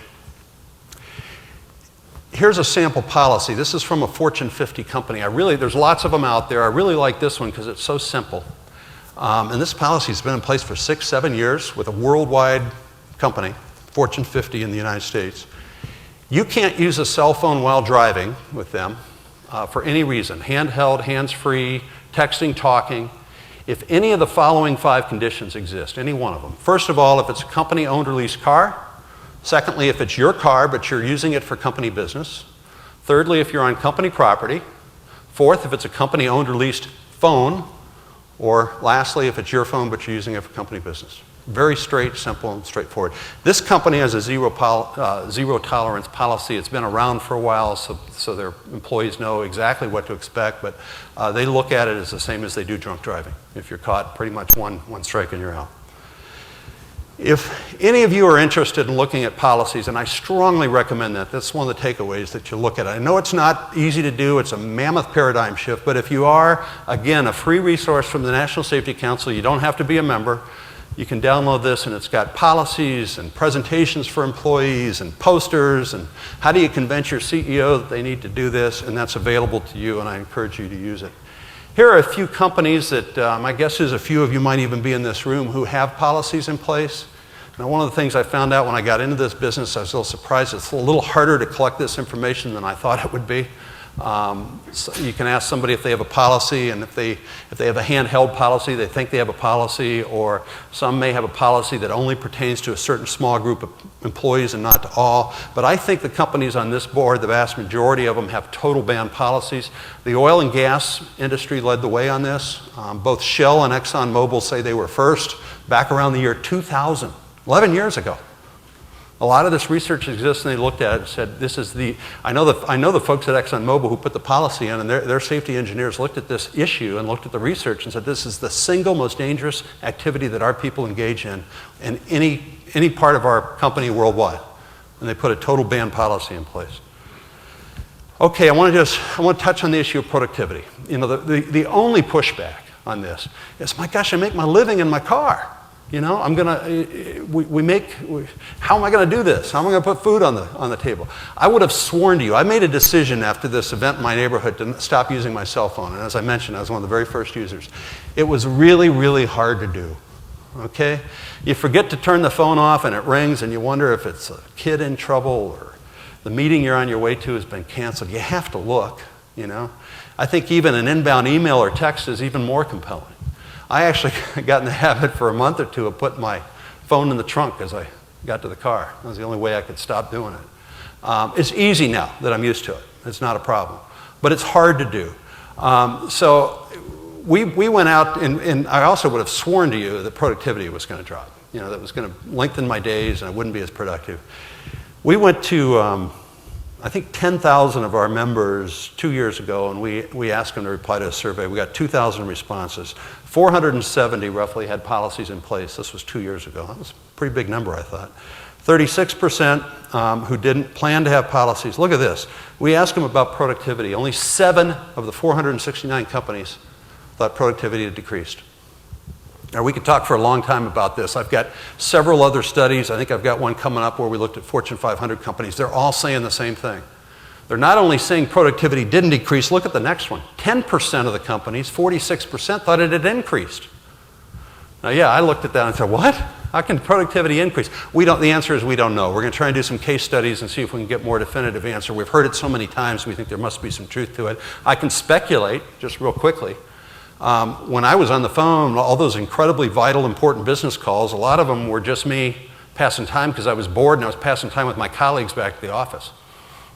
Here's a sample policy. This is from a Fortune 50 company. There's lots of them out there. I really like this one because it's so simple. And this policy has been in place for 6-7 years with a worldwide company, Fortune 50 in the United States. You can't use a cell phone while driving with them for any reason. Handheld, hands-free, texting, talking. If any of the following 5 conditions exist, any one of them. First of all, if it's a company-owned or leased car. Secondly, if it's your car, but you're using it for company business. Thirdly, if you're on company property. Fourth, if it's a company-owned or leased phone. Or lastly, if it's your phone, but you're using it for company business. Very straight, simple, and straightforward. This company has a zero tolerance policy. It's been around for a while, so their employees know exactly what to expect, but they look at it as the same as they do drunk driving. If you're caught, pretty much one strike and you're out. If any of you are interested in looking at policies, and I strongly recommend that's one of the takeaways that you look at. I know it's not easy to do, it's a mammoth paradigm shift, but if you are, again, a free resource from the National Safety Council, you don't have to be a member. You can download this, and it's got policies and presentations for employees and posters, and how do you convince your CEO that they need to do this, and that's available to you, and I encourage you to use it. Here are a few companies that my guess is a few of you might even be in this room who have policies in place. Now, one of the things I found out when I got into this business, I was a little surprised. It's a little harder to collect this information than I thought it would be. So you can ask somebody if they have a policy, and if they have a handheld policy, they think they have a policy, or some may have a policy that only pertains to a certain small group of employees and not to all. But I think the companies on this board, the vast majority of them, have total ban policies. The oil and gas industry led the way on this. Both Shell and ExxonMobil say they were first back around the year 2000, 11 years ago. A lot of this research exists, and they looked at it and said, this is the, I know the folks at ExxonMobil who put the policy in, and their safety engineers looked at this issue and looked at the research and said, this is the single most dangerous activity that our people engage in any part of our company worldwide. And they put a total ban policy in place. Okay, I want to touch on the issue of productivity. You know, the only pushback on this is, my gosh, I make my living in my car. You know, how am I going to do this? How am I going to put food on the table? I would have sworn to you, I made a decision after this event in my neighborhood to stop using my cell phone. And as I mentioned, I was one of the very first users. It was really, really hard to do, okay? You forget to turn the phone off and it rings and you wonder if it's a kid in trouble or the meeting you're on your way to has been canceled. You have to look, you know? I think even an inbound email or text is even more compelling. I actually got in the habit for a month or two of putting my phone in the trunk as I got to the car. That was the only way I could stop doing it. It's easy now that I'm used to it. It's not a problem. But it's hard to do. So we went out, and I also would have sworn to you that productivity was going to drop. You know, that was going to lengthen my days and I wouldn't be as productive. We went to, I think, 10,000 of our members 2 years ago, and we asked them to reply to a survey. We got 2,000 responses. 470 roughly had policies in place. This was 2 years ago. That was a pretty big number, I thought. 36% who didn't plan to have policies. Look at this. We asked them about productivity. Only 7 of the 469 companies thought productivity had decreased. Now, we could talk for a long time about this. I've got several other studies. I think I've got one coming up where we looked at Fortune 500 companies. They're all saying the same thing. They're not only saying productivity didn't decrease, look at the next one. 10% of the companies, 46%, thought it had increased. Now, yeah, I looked at that and said, what? How can productivity increase? The answer is we don't know. We're going to try and do some case studies and see if we can get more definitive answer. We've heard it so many times, we think there must be some truth to it. I can speculate, just real quickly. When I was on the phone, all those incredibly vital, important business calls, a lot of them were just me passing time because I was bored and I was passing time with my colleagues back at the office.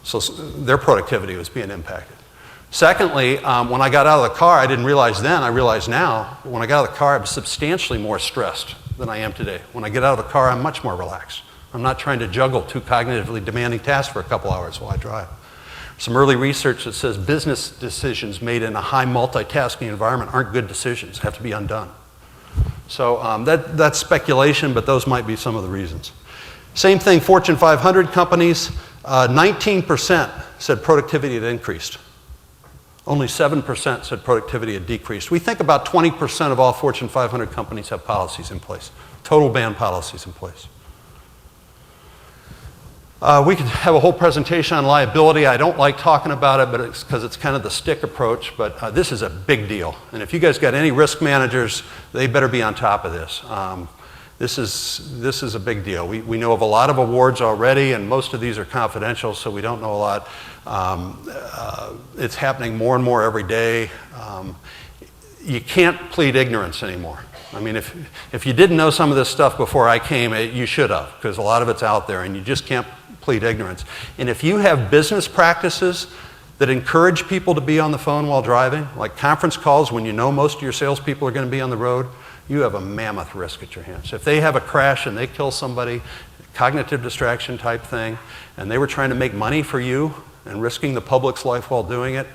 So their productivity was being impacted. Secondly, when I got out of the car, I didn't realize then, I realize now, when I got out of the car, I was substantially more stressed than I am today. When I get out of the car, I'm much more relaxed. I'm not trying to juggle 2 cognitively demanding tasks for a couple hours while I drive. Some early research that says business decisions made in a high multitasking environment aren't good decisions, have to be undone. So that's speculation, but those might be some of the reasons. Same thing, Fortune 500 companies, 19% said productivity had increased. Only 7% said productivity had decreased. We think about 20% of all Fortune 500 companies have policies in place, total ban policies in place. We could have a whole presentation on liability. I don't like talking about it, but it's because it's kind of the stick approach, but this is a big deal. And if you guys got any risk managers, they better be on top of this. This is a big deal. We know of a lot of awards already, and most of these are confidential, so we don't know a lot. It's happening more and more every day. You can't plead ignorance anymore. I mean, if you didn't know some of this stuff before I came, you should have, because a lot of it's out there, and you just can't plead ignorance. And if you have business practices that encourage people to be on the phone while driving, like conference calls when you know most of your salespeople are going to be on the road, you have a mammoth risk at your hands. If they have a crash and they kill somebody, cognitive distraction type thing, and they were trying to make money for you and risking the public's life while doing it,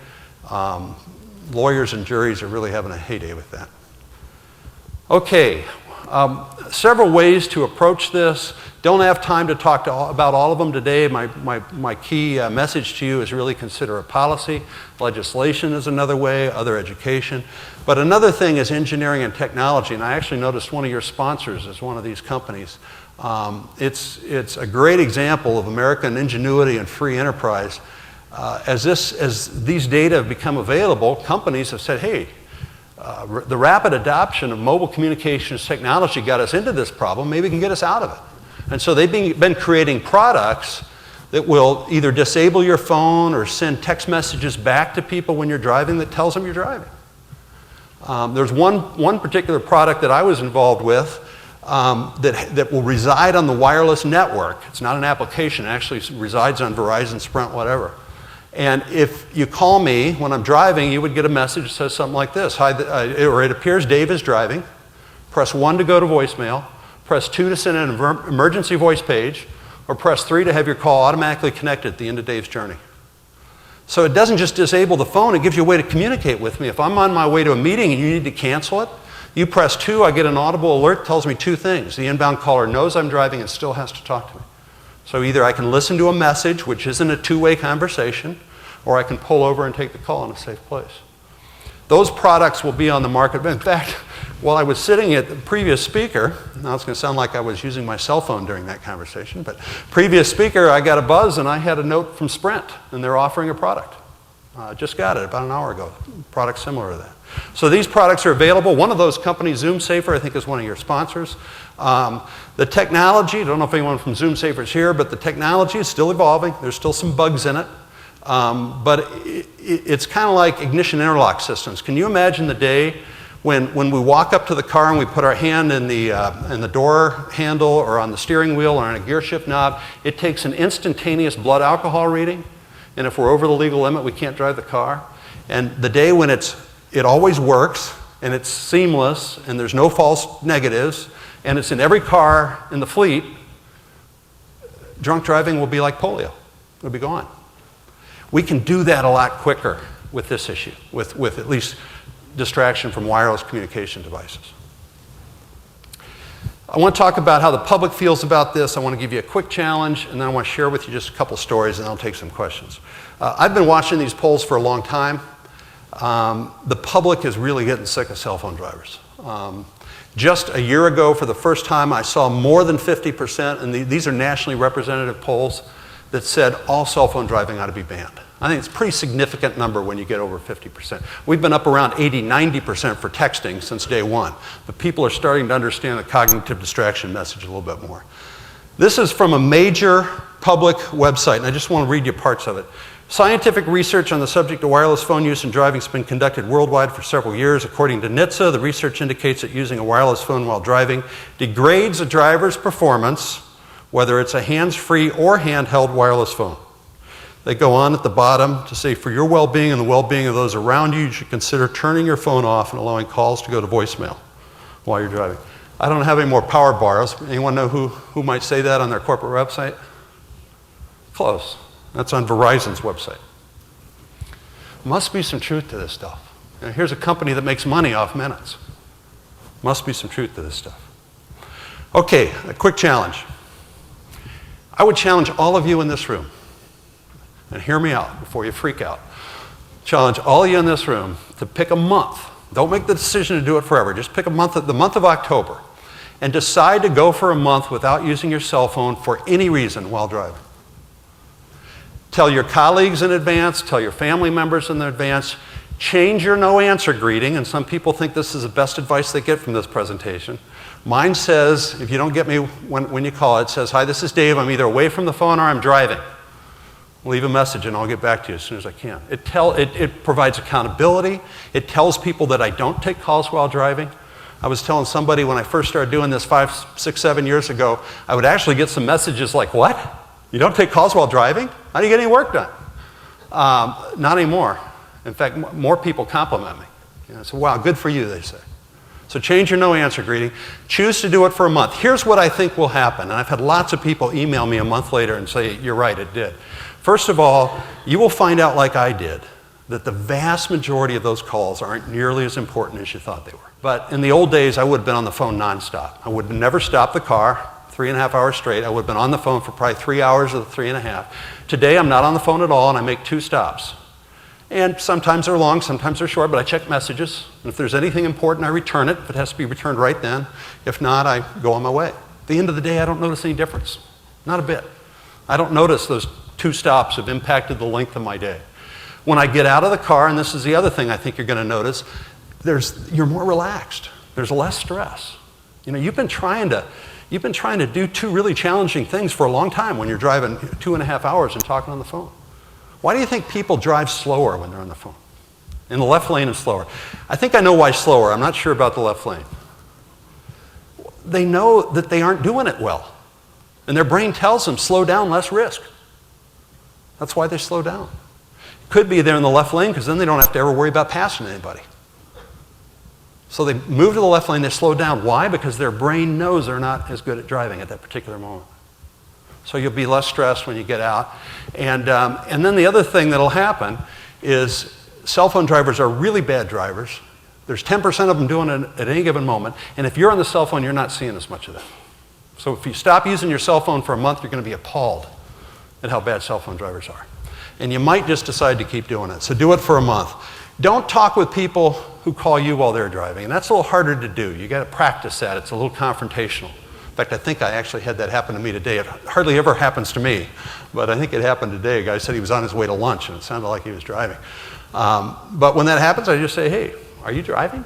lawyers and juries are really having a heyday with that. Okay, several ways to approach this. Don't have time to talk about all of them today. My key message to you is really consider a policy. Legislation is another way, other education. But another thing is engineering and technology, and I actually noticed one of your sponsors is one of these companies. It's a great example of American ingenuity and free enterprise. As these data have become available, companies have said, hey, the rapid adoption of mobile communications technology got us into this problem, maybe it can get us out of it. And so they've been creating products that will either disable your phone or send text messages back to people when you're driving that tells them you're driving. There's one particular product that I was involved with that will reside on the wireless network. It's not an application, it actually resides on Verizon, Sprint, whatever. And if you call me when I'm driving, you would get a message that says something like this. Hi, or it appears Dave is driving. Press 1 to go to voicemail. Press 2 to send an emergency voice page. Or press 3 to have your call automatically connected at the end of Dave's journey. So it doesn't just disable the phone, it gives you a way to communicate with me. If I'm on my way to a meeting and you need to cancel it, you press 2, I get an audible alert, tells me 2 things. The inbound caller knows I'm driving and still has to talk to me. So either I can listen to a message, which isn't a two-way conversation, or I can pull over and take the call in a safe place. Those products will be on the market. In fact, while I was sitting at the previous speaker, now it's going to sound like I was using my cell phone during that conversation, but previous speaker, I got a buzz and I had a note from Sprint, and they're offering a product. Just got it about an hour ago, product similar to that. So these products are available. One of those companies, Zoom Safer, I think is one of your sponsors. The technology, I don't know if anyone from Zoom Safer is here, but the technology is still evolving. There's still some bugs in it. But it's kind of like ignition interlock systems. Can you imagine the day when we walk up to the car and we put our hand in the door handle or on the steering wheel or on a gear shift knob? It takes an instantaneous blood alcohol reading, and if we're over the legal limit, we can't drive the car. And the day when it always works, and it's seamless, and there's no false negatives, and it's in every car in the fleet, drunk driving will be like polio. It'll be gone. We can do that a lot quicker with this issue, with at least distraction from wireless communication devices. I want to talk about how the public feels about this. I want to give you a quick challenge, and then I want to share with you just a couple stories, and then I'll take some questions. I've been watching these polls for a long time. The public is really getting sick of cell phone drivers. Just a year ago, for the first time, I saw more than 50%, and these are nationally representative polls, that said all cell phone driving ought to be banned. I think it's a pretty significant number when you get over 50%. We've been up around 80, 90% for texting since day one, but people are starting to understand the cognitive distraction message a little bit more. This is from a major public website, and I just want to read you parts of it. Scientific research on the subject of wireless phone use and driving has been conducted worldwide for several years. According to NHTSA, the research indicates that using a wireless phone while driving degrades a driver's performance, whether it's a hands-free or handheld wireless phone. They go on at the bottom to say, for your well-being and the well-being of those around you, you should consider turning your phone off and allowing calls to go to voicemail while you're driving. I don't have any more power bars. Anyone know who might say that on their corporate website? Close. That's on Verizon's website. Must be some truth to this stuff. Now, here's a company that makes money off minutes. Must be some truth to this stuff. Okay, a quick challenge. I would challenge all of you in this room, and hear me out before you freak out. challenge all of you in this room to pick a month. Don't make the decision to do it forever. Just pick a month, the month of October, and decide to go for a month without using your cell phone for any reason while driving. Tell your colleagues in advance, tell your family members in advance, change your no answer greeting, and some people think this is the best advice they get from this presentation. Mine says, if you don't get me when you call, it says, "Hi, this is Dave. I'm either away from the phone or I'm driving. Leave a message and I'll get back to you as soon as I can." It provides accountability. It tells people that I don't take calls while driving. I was telling somebody when I first started doing this 5, 6, 7 years ago, I would actually get some messages like, "What? You don't take calls while driving? How do you get any work done?" Not anymore. In fact, more people compliment me. So, "Wow, good for you," they say. So change your no answer greeting. Choose to do it for a month. Here's what I think will happen. And I've had lots of people email me a month later and say, "You're right, it did." First of all, you will find out, like I did, that the vast majority of those calls aren't nearly as important as you thought they were. But in the old days, I would have been on the phone nonstop. I would have never stopped the car 3.5 hours straight. I would have been on the phone for probably 3 hours of the 3.5. Today, I'm not on the phone at all, and I make 2 stops. And sometimes they're long, sometimes they're short, but I check messages. And if there's anything important, I return it. If it has to be returned right then. If not, I go on my way. At the end of the day, I don't notice any difference. Not a bit. I don't notice those 2 stops have impacted the length of my day. When I get out of the car, and this is the other thing I think you're going to notice, you're more relaxed. There's less stress. You've been trying to do 2 really challenging things for a long time when you're driving 2.5 hours and talking on the phone. Why do you think people drive slower when they're on the phone? In the left lane is slower. I think I know why slower. I'm not sure about the left lane. They know that they aren't doing it well. And their brain tells them, slow down, less risk. That's why they slow down. Could be they're in the left lane because then they don't have to ever worry about passing anybody. So they move to the left lane, they slow down. Why? Because their brain knows they're not as good at driving at that particular moment. So you'll be less stressed when you get out. And then the other thing that'll happen is cell phone drivers are really bad drivers. There's 10% of them doing it at any given moment. And if you're on the cell phone, you're not seeing as much of that. So if you stop using your cell phone for a month, you're going to be appalled at how bad cell phone drivers are. And you might just decide to keep doing it. So do it for a month. Don't talk with people who call you while they're driving. And that's a little harder to do. You got to practice that. It's a little confrontational. In fact, I think I actually had that happen to me today. It hardly ever happens to me, but I think it happened today. A guy said he was on his way to lunch, and it sounded like he was driving. But when that happens, I just say, "Hey, are you driving?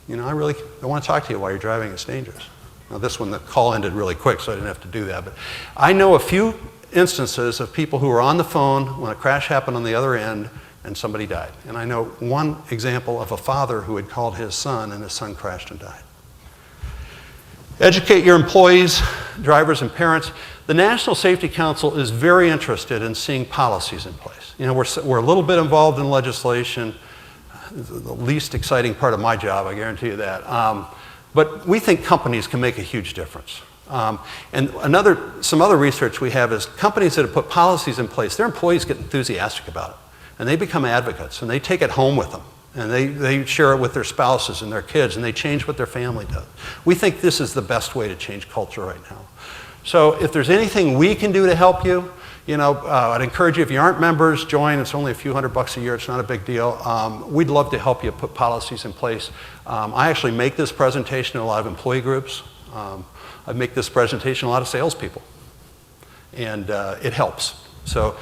I really don't want to talk to you while you're driving. It's dangerous." Now, this one, the call ended really quick, so I didn't have to do that. But I know a few instances of people who were on the phone when a crash happened on the other end, and somebody died. And I know one example of a father who had called his son, and his son crashed and died. Educate your employees, drivers, and parents. The National Safety Council is very interested in seeing policies in place. We're a little bit involved in legislation. The least exciting part of my job, I guarantee you that. But we think companies can make a huge difference. And some other research we have is companies that have put policies in place, their employees get enthusiastic about it. And they become advocates, and they take it home with them. And they share it with their spouses and their kids, and they change what their family does. We think this is the best way to change culture right now. So if there's anything we can do to help you, I'd encourage you, if you aren't members, join. It's only a few $100 a year. It's not a big deal. We'd love to help you put policies in place. I actually make this presentation in a lot of employee groups. I make this presentation in a lot of salespeople. And it helps. So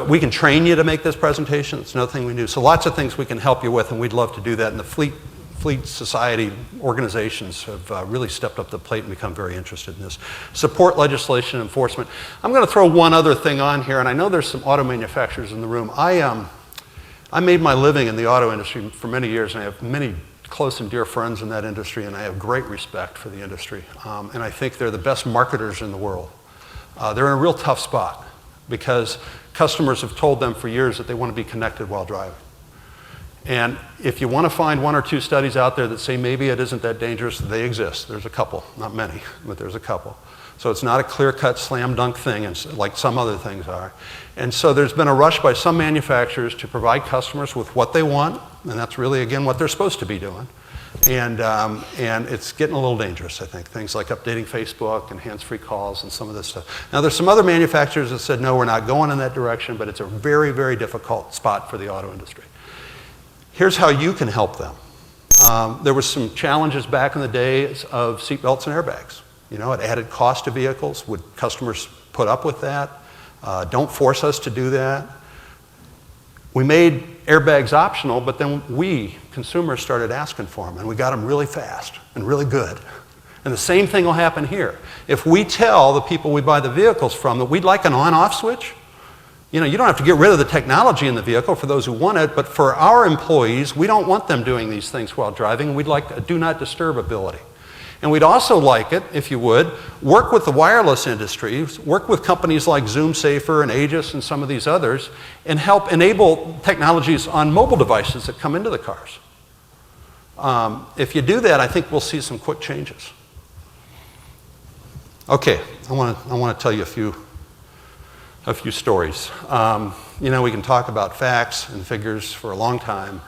we can train you to make this presentation. It's another thing we do. So lots of things we can help you with, and we'd love to do that. And the Fleet Society organizations have really stepped up the plate and become very interested in this. Support legislation enforcement. I'm going to throw one other thing on here, and I know there's some auto manufacturers in the room. I made my living in the auto industry for many years, and I have many close and dear friends in that industry, and I have great respect for the industry. And I think they're the best marketers in the world. They're in a real tough spot, because customers have told them for years that they want to be connected while driving. And if you want to find 1 or 2 studies out there that say maybe it isn't that dangerous, they exist. There's a couple, not many, but there's a couple. So it's not a clear-cut slam dunk thing like some other things are. And so there's been a rush by some manufacturers to provide customers with what they want, and that's really, again, what they're supposed to be doing. And it's getting a little dangerous, I think. Things like updating Facebook and hands-free calls and some of this stuff. Now, there's some other manufacturers that said, no, we're not going in that direction, but it's a very, very difficult spot for the auto industry. Here's how you can help them. There was some challenges back in the days of seatbelts and airbags. You know, it added cost to vehicles. Would customers put up with that? Don't force us to do that. We made airbags optional, but then we, consumers, started asking for them, and we got them really fast and really good. And the same thing will happen here. If we tell the people we buy the vehicles from that we'd like an on-off switch, you know, you don't have to get rid of the technology in the vehicle for those who want it, but for our employees, we don't want them doing these things while driving. We'd like a do not disturb ability. And we'd also like it, if you would, work with the wireless industry, work with companies like Zoom Safer and Aegis and some of these others, and help enable technologies on mobile devices that come into the cars. If you do that, I think we'll see some quick changes. Okay, I want to tell you a few stories. You know, we can talk about facts and figures for a long time,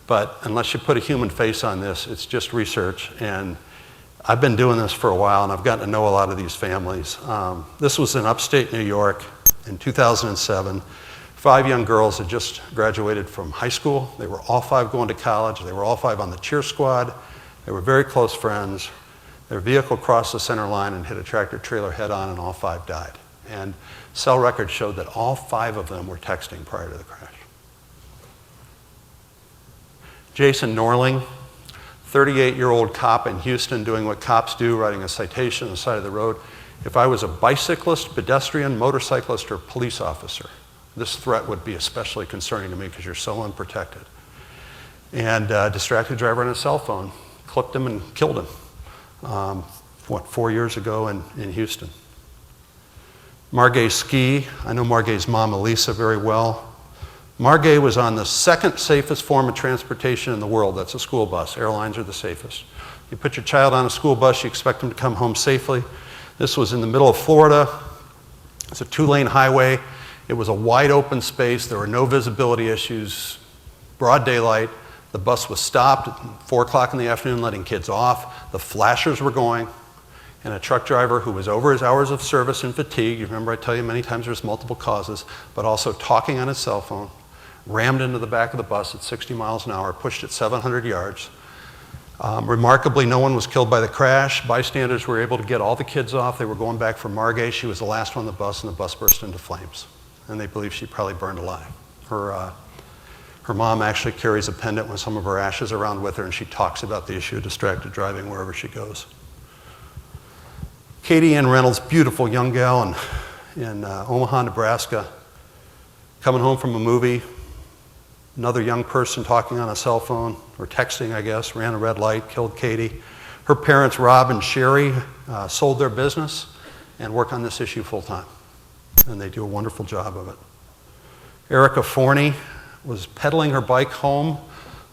but unless you put a human face on this, it's just research. And I've been doing this for a while, and I've gotten to know a lot of these families. This was in upstate New York in 2007. 5 young girls had just graduated from high school. They were all 5 going to college. They were all 5 on the cheer squad. They were very close friends. Their vehicle crossed the center line and hit a tractor trailer head on, and all 5 died. And cell records showed that all 5 of them were texting prior to the crash. Jason Norling, 38-year-old cop in Houston, doing what cops do, writing a citation on the side of the road. If I was a bicyclist, pedestrian, motorcyclist, or police officer, this threat would be especially concerning to me because you're so unprotected. And distracted driver on a cell phone clipped him and killed him, 4 years ago in Houston. Margay Ski, I know Margay's mom, Elisa, very well. Margay was on the 2nd safest form of transportation in the world. That's a school bus. Airlines are the safest. You put your child on a school bus, you expect them to come home safely. This was in the middle of Florida. It's a 2-lane highway. It was a wide open space. There were no visibility issues, broad daylight. The bus was stopped at 4 o'clock in the afternoon, letting kids off. The flashers were going. And a truck driver who was over his hours of service and fatigue, you remember I tell you many times there's multiple causes, but also talking on his cell phone, rammed into the back of the bus at 60 miles an hour, pushed it 700 yards. Remarkably, no one was killed by the crash. Bystanders were able to get all the kids off. They were going back from Margay. She was the last one on the bus, and the bus burst into flames. And they believe she probably burned alive. Her mom actually carries a pendant with some of her ashes around with her, and she talks about the issue of distracted driving wherever she goes. Katie Ann Reynolds, beautiful young gal in Omaha, Nebraska, coming home from a movie. Another young person talking on a cell phone, or texting, I guess, ran a red light, killed Katie. Her parents, Rob and Sherry, sold their business and work on this issue full time. And they do a wonderful job of it. Erika Forney was pedaling her bike home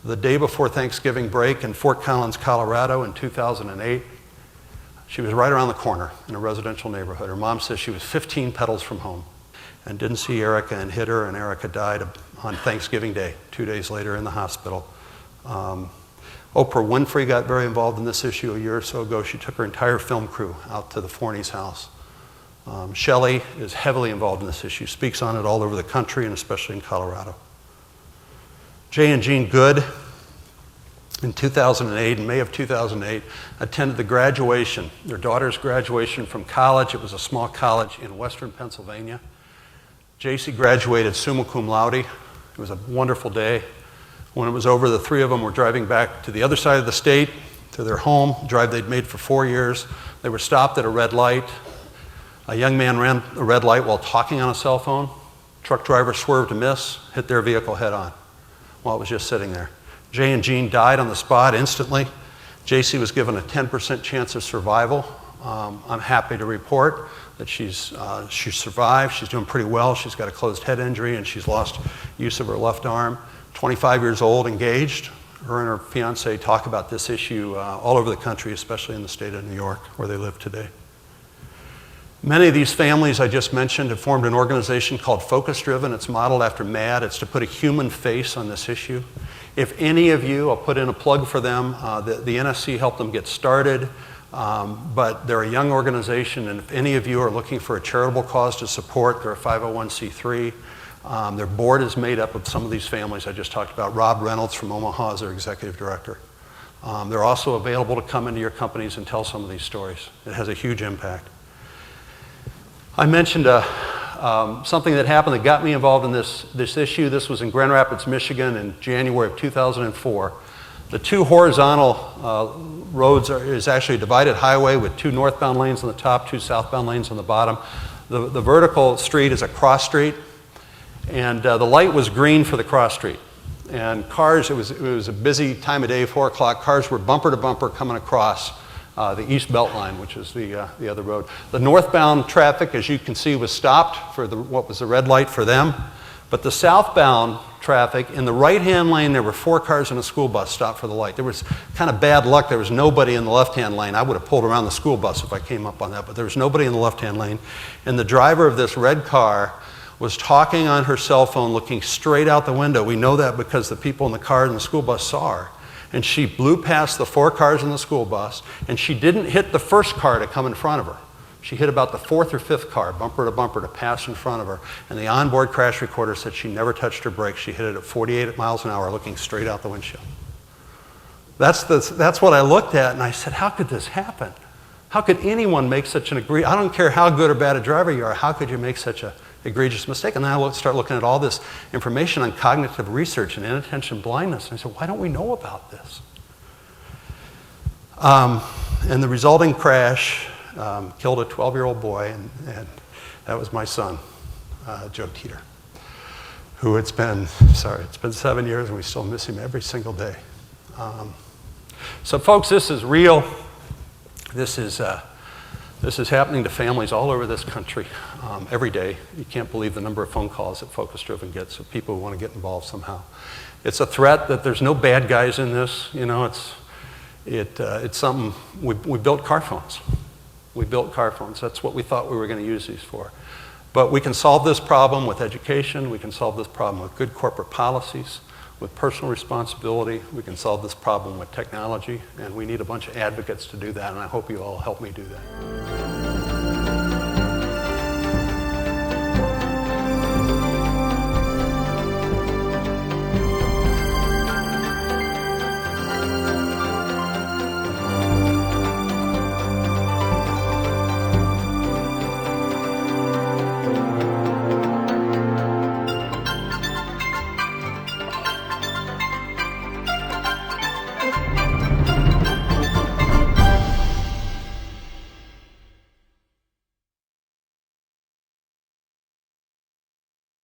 the day before Thanksgiving break in Fort Collins, Colorado in 2008. She was right around the corner in a residential neighborhood. Her mom says she was 15 pedals from home and didn't see Erika and hit her, and Erika died on Thanksgiving Day, 2 days later in the hospital. Oprah Winfrey got very involved in this issue a year or so ago. She took her entire film crew out to the Forney's house. Shelley is heavily involved in this issue, speaks on it all over the country and especially in Colorado. Jay and Jean Good, in 2008, in May of 2008, attended the graduation, their daughter's graduation from college. It was a small college in western Pennsylvania. JC graduated summa cum laude. It was a wonderful day. When it was over, the 3 of them were driving back to the other side of the state, to their home, a drive they'd made for 4 years. They were stopped at a red light. A young man ran a red light while talking on a cell phone. Truck driver swerved to miss, hit their vehicle head on while it was just sitting there. Jay and Jean died on the spot instantly. JC was given a 10% chance of survival. I'm happy to report that she survived. She's doing pretty well. She's got a closed head injury, and she's lost use of her left arm. 25 years old, engaged. Her and her fiance talk about this issue all over the country, especially in the state of New York, where they live today. Many of these families I just mentioned have formed an organization called Focus Driven. It's modeled after MAD. It's to put a human face on this issue. If any of you, I'll put in a plug for them, the NSC helped them get started, but they're a young organization, and if any of you are looking for a charitable cause to support, they're a 501c3. Their board is made up of some of these families I just talked about. Rob Reynolds from Omaha is their executive director. They're also available to come into your companies and tell some of these stories. It has a huge impact. I mentioned something that happened that got me involved in this issue. This was in Grand Rapids, Michigan in January of 2004. The two horizontal roads is actually a divided highway with two northbound lanes on the top, two southbound lanes on the bottom. The vertical street is a cross street, and the light was green for the cross street. And cars, it was a busy time of day, 4 o'clock, cars were bumper to bumper coming across the East Belt Line, which is the other road. The northbound traffic, as you can see, was stopped for what was the red light for them. But the southbound traffic, in the right-hand lane, there were 4 cars and a school bus stopped for the light. There was kind of bad luck. There was nobody in the left-hand lane. I would have pulled around the school bus if I came up on that, but there was nobody in the left-hand lane. And the driver of this red car was talking on her cell phone, looking straight out the window. We know that because the people in the car and the school bus saw her. And she blew past the 4 cars in the school bus, and she didn't hit the first car to come in front of her. She hit about the 4th or 5th car, bumper to pass in front of her. And the onboard crash recorder said she never touched her brakes. She hit it at 48 miles an hour, looking straight out the windshield. That's what I looked at, and I said, how could this happen? How could anyone make such an I don't care how good or bad a driver you are, how could you make such an egregious mistake? And then I start looking at all this information on cognitive research and inattention blindness, and I said, why don't we know about this? And the resulting crash killed a 12-year-old boy, and that was my son, Joe Teater, who it's been 7 years, and we still miss him every single day. So folks, this is real. This is happening to families all over this country every day. You can't believe the number of phone calls that Focus Driven gets of people who want to get involved somehow. It's a threat that there's no bad guys in this. You know, it's something. We built car phones. We built car phones. That's what we thought we were going to use these for. But we can solve this problem with education. We can solve this problem with good corporate policies, with personal responsibility. We can solve this problem with technology, and we need a bunch of advocates to do that, and I hope you all help me do that.